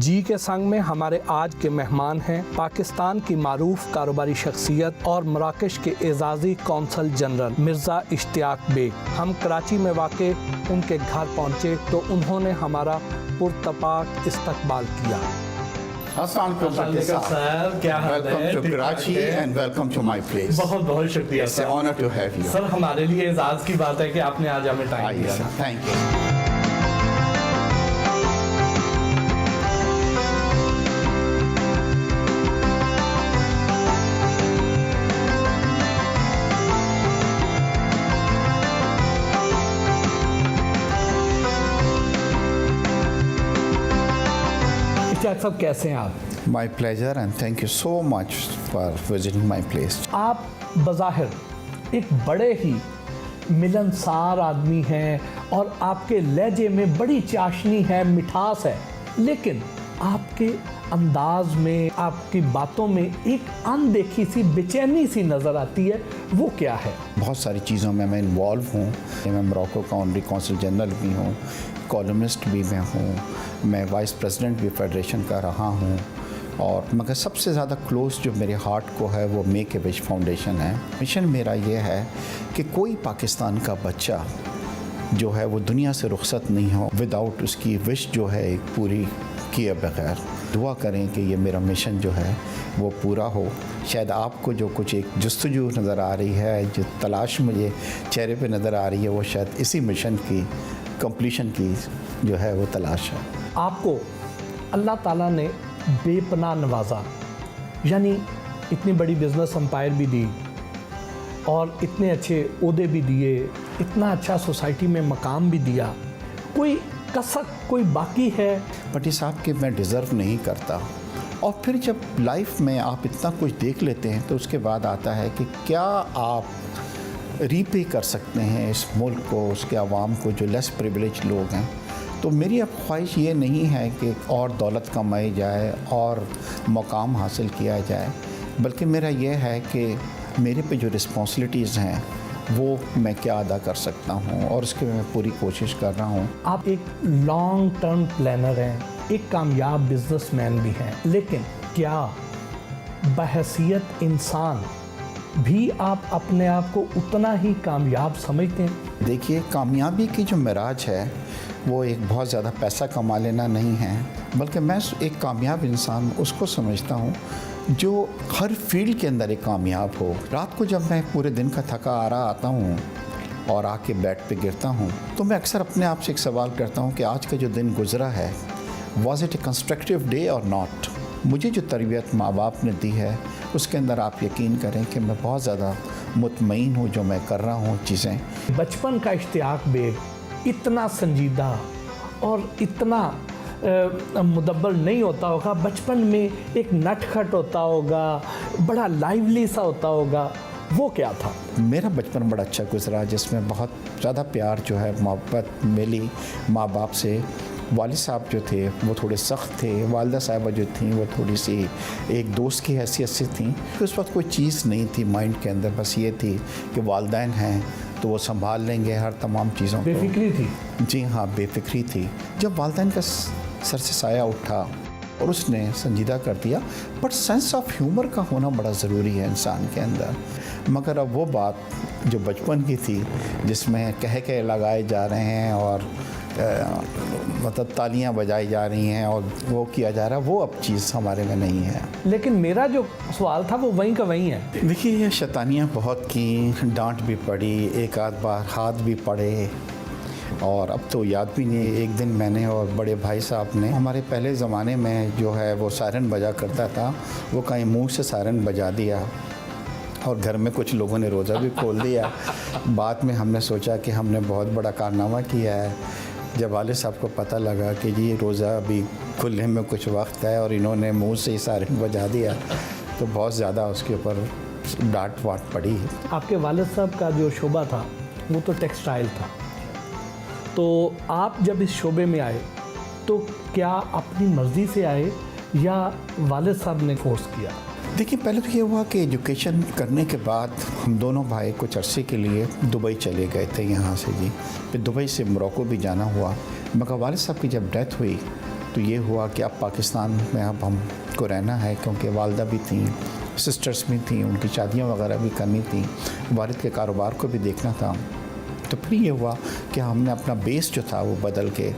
जी के संग में हमारे आज के मेहमान हैं पाकिस्तान की मारूफ कारोबारी शख्सियत और मराकश के एजाज़ी कौंसल जनरल मिर्ज़ा इश्तियाक बेग। हम कराची में वाक़े उनके घर पहुँचे तो उन्होंने हमारा पुरतपाक इस्तकबाल किया। सर, क्या हाल है? Welcome to Karachi and welcome to my place. बहुत बहुत शुक्रिया It's an honor to have you. Sir, हमारे लिए एजाज़ की बात है कि आपने आज हमें टाइम दिया। Thank you. इश्तियाक साहब, कैसे हैं आप? My pleasure and thank you so much for visiting my place. आप बज़ाहिर एक बड़े ही मिलनसार आदमी हैं और आपके लहजे में बड़ी चाशनी है, मिठास है, लेकिन आपके अंदाज में, आपकी बातों में एक अनदेखी सी बेचैनी सी नज़र आती है। वो क्या है? बहुत सारी चीज़ों में मैं इन्वॉल्व हूँ। मैं मोरक्को का ऑनरी कौंसल जनरल भी हूँ, कॉलमिस्ट भी मैं हूँ, मैं वाइस प्रेसिडेंट भी फेडरेशन का रहा हूँ, और मगर सबसे ज़्यादा क्लोज़ जो मेरे हार्ट को है वो मेक ए विश फाउंडेशन है। मिशन मेरा ये है कि कोई पाकिस्तान का बच्चा जो है वो दुनिया से रुखसत नहीं हो विदाउट उसकी विश जो है एक पूरी किए बगैर। दुआ करें कि ये मेरा मिशन जो है वो पूरा हो। शायद आपको जो कुछ एक जस्तजू नज़र आ रही है, जो तलाश मुझे चेहरे पे नज़र आ रही है, वो शायद इसी मिशन की कंप्लीशन की जो है वो तलाश है। आपको अल्लाह ताला ने बेपनाह नवाजा, यानी इतनी बड़ी बिज़नेस एम्पायर भी दी और इतने अच्छे ओहदे भी दिए, इतना अच्छा सोसाइटी में मकाम भी दिया। कोई कसक कोई बाकी है? भट्टी साहब कि मैं डिज़र्व नहीं करता। और फिर जब लाइफ में आप इतना कुछ देख लेते हैं तो उसके बाद आता है कि क्या आप रीपे कर सकते हैं इस मुल्क को, उसके आवाम को जो लेस प्रिविलेज लोग हैं। तो मेरी अब ख्वाहिश ये नहीं है कि और दौलत कमाई जाए और मुकाम हासिल किया जाए, बल्कि मेरा ये है कि मेरे पे जो रिस्पॉन्सिबिलिटीज़ हैं वो मैं क्या अदा कर सकता हूँ, और उसके मैं पूरी कोशिश कर रहा हूँ। आप एक लॉन्ग टर्म प्लानर हैं, एक कामयाब बिजनेसमैन भी हैं, लेकिन क्या बहैसियत इंसान भी आप अपने आप को उतना ही कामयाब समझते हैं? देखिए, कामयाबी की जो मिराज है वो एक बहुत ज़्यादा पैसा कमा लेना नहीं है, बल्कि मैं एक कामयाब इंसान उसको समझता हूँ जो हर फील्ड के अंदर एक कामयाब हो। रात को जब मैं पूरे दिन का थका आ रहा आता हूँ और आके बेड पे गिरता हूँ तो मैं अक्सर अपने आप से एक सवाल करता हूँ कि आज का जो दिन गुज़रा है, was it A constructive day और नॉट। मुझे जो तरबियत माँ बाप ने दी है उसके अंदर आप यकीन करें कि मैं बहुत ज़्यादा मुतमईन हूँ जो मैं कर रहा हूँ चीज़ें। बचपन का इश्तियाक बेग इतना संजीदा और इतना मुदब्बर नहीं होता होगा। बचपन में एक नटखट होता होगा, बड़ा लाइवली सा होता होगा। वो क्या था? मेरा बचपन बड़ा अच्छा गुजरा, जिसमें बहुत ज़्यादा प्यार जो है मोहब्बत मिली माँ बाप से। वालिद साहब जो थे वो थोड़े सख्त थे, वालिदा साहिबा जो थी वो थोड़ी सी एक दोस्त की हैसियत से थी। उस वक्त कोई चीज़ नहीं थी माइंड के अंदर, बस ये थी कि वालिदैन हैं तो वो संभाल लेंगे हर तमाम चीज़ों को। बेफिक्री थी? जी हाँ, बेफिक्री थी। जब वालिदैन का सर से साया उठा और उसने संजीदा कर दिया, बट सेंस ऑफ ह्यूमर का होना बड़ा ज़रूरी है इंसान के अंदर। मगर अब वो बात जो बचपन की थी जिसमें कह लगाए जा रहे हैं और मतलब तालियां बजाई जा रही हैं और वो किया जा रहा है, वो अब चीज़ हमारे में नहीं है। लेकिन मेरा जो सवाल था वो वहीं का वहीं है। देखिए, ये शैतानियाँ बहुत की, डांट भी पड़ी, एक आध बार हाथ भी पड़े, और अब तो याद भी नहीं। एक दिन मैंने और बड़े भाई साहब ने, हमारे पहले ज़माने में जो है वो सायरन बजा करता था, वो कहीं मुंह से सायरन बजा दिया और घर में कुछ लोगों ने रोज़ा भी खोल दिया। बाद में हमने सोचा कि हमने बहुत बड़ा कारनामा किया है। जब वालिद साहब को पता लगा कि जी रोज़ा अभी खुलने में कुछ वक्त है और इन्होंने मुंह से ही सायरन बजा दिया, तो बहुत ज़्यादा उसके ऊपर डांट वाट पड़ी। आपके वालिद साहब का जो शोबा था वो तो टेक्सटाइल था, तो आप जब इस शोबे में आए तो क्या अपनी मर्ज़ी से आए या वालिद साहब ने फोर्स किया? देखिए, पहले तो ये हुआ कि एजुकेशन करने के बाद हम दोनों भाई कुछ अरसे के लिए दुबई चले गए थे यहाँ से जी। फिर दुबई से मोरक्को भी जाना हुआ, मगर वालिद साहब की जब डेथ हुई तो ये हुआ कि अब पाकिस्तान में अब हमको रहना है, क्योंकि वालदा भी थी, सिस्टर्स भी थी, उनकी शादियाँ वगैरह भी करनी थी, वालिद के कारोबार को भी देखना था। तो फिर ये हुआ कि हमने अपना बेस जो था वो बदल के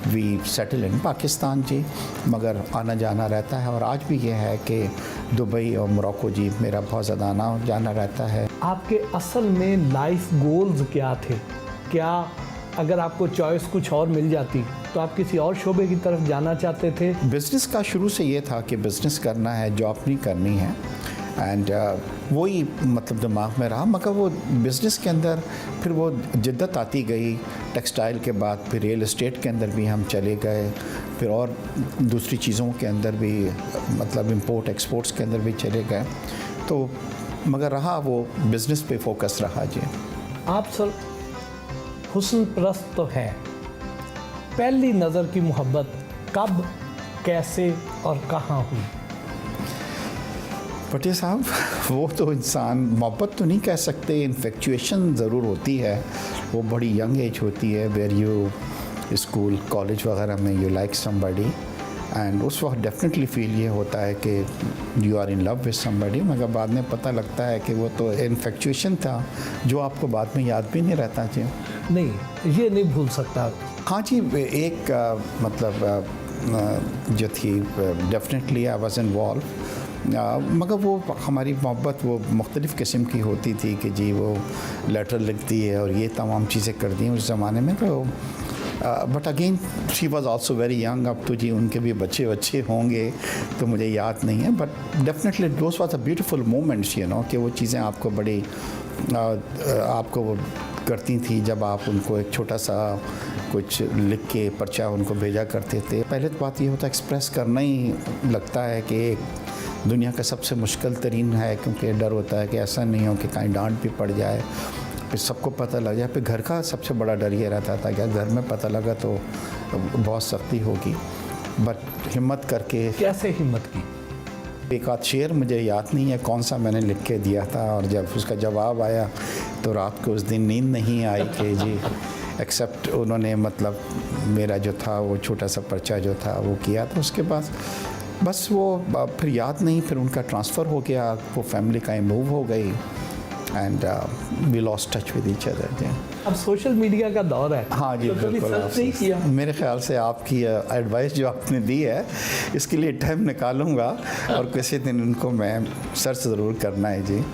वी सेटल इन पाकिस्तान जी, मगर आना जाना रहता है। और आज भी ये है कि दुबई और मोरक्को जी मेरा बहुत ज़्यादा आना जाना रहता है। आपके असल में लाइफ गोल्स क्या थे? क्या अगर आपको चॉइस कुछ और मिल जाती तो आप किसी और शोबे की तरफ जाना चाहते थे? बिज़नेस का शुरू से ये था कि बिज़नेस करना है, जॉब नहीं करनी है, एंड वही मतलब दिमाग में रहा। मगर वो बिज़नेस के अंदर फिर वो जिद्दत आती गई। टेक्सटाइल के बाद फिर रियल एस्टेट के अंदर भी हम चले गए, फिर और दूसरी चीज़ों के अंदर भी मतलब इंपोर्ट एक्सपोर्ट्स के अंदर भी चले गए। तो मगर रहा वो बिज़नेस पे फोकस रहा जी। आप सर हुस्न परस्त तो हैं, पहली नज़र की मोहब्बत कब, कैसे और कहाँ हुई? पटेल साहब, वो तो इंसान मोहब्बत तो नहीं कह सकते, इन्फेक्चुएशन ज़रूर होती है। वो बड़ी यंग एज होती है, वेर यू स्कूल कॉलेज वगैरह में यू लाइक समबडी, एंड उस वक्त डेफिनेटली फील ये होता है कि you are in love with somebody. मगर बाद में पता लगता है कि वो तो इन्फेक्चुएशन था जो आपको बाद में याद भी नहीं रहता जी। नहीं, ये नहीं भूल सकता। हाँ जी, एक जो थी डेफिनेटली आई वाज इन्वॉल्व, मगर वो हमारी मोहब्बत वो मुख्तलिफ़ किस्म की होती थी कि जी वो लेटर लिखती है और ये तमाम चीज़ें कर दी उस ज़माने में। तो but again she was also very young. अब तो जी उनके भी बच्चे होंगे तो मुझे याद नहीं है, but definitely those was a beautiful moments, you know, कि वो चीज़ें आपको बड़ी आपको वो करती थी जब आप उनको एक छोटा सा कुछ लिख के पर्चा उनको भेजा करते थे। पहले तो बात ये होता है एक्सप्रेस करना ही लगता है कि एक दुनिया का सबसे मुश्किल तरीन है, क्योंकि डर होता है कि ऐसा नहीं हो कि कहीं डांट भी पड़ जाए, फिर सबको पता लग जाए। फिर घर का सबसे बड़ा डर ये रहता था कि घर में पता लगा तो बहुत सख्ती होगी। बट हिम्मत करके। कैसे हिम्मत की? एक आध शेर मुझे याद नहीं है कौन सा मैंने लिख के दिया था, और जब उसका जवाब आया तो रात को उस दिन नींद नहीं आई कि जी एक्सेप्ट उन्होंने मतलब मेरा जो था वो छोटा सा पर्चा जो था वो किया था। उसके बाद बस वो फिर याद नहीं, फिर उनका ट्रांसफ़र हो गया, वो फैमिली का मूव हो गई, and we lost touch with each other जी। अब सोशल मीडिया का दौर है। हाँ जी, तो कभी बिल्कुल। सर्च नहीं किया? मेरे ख्याल से आपकी एडवाइस जो आपने दी है इसके लिए टाइम निकालूंगा और किसी दिन उनको मैं सर्च ज़रूर करना है जी।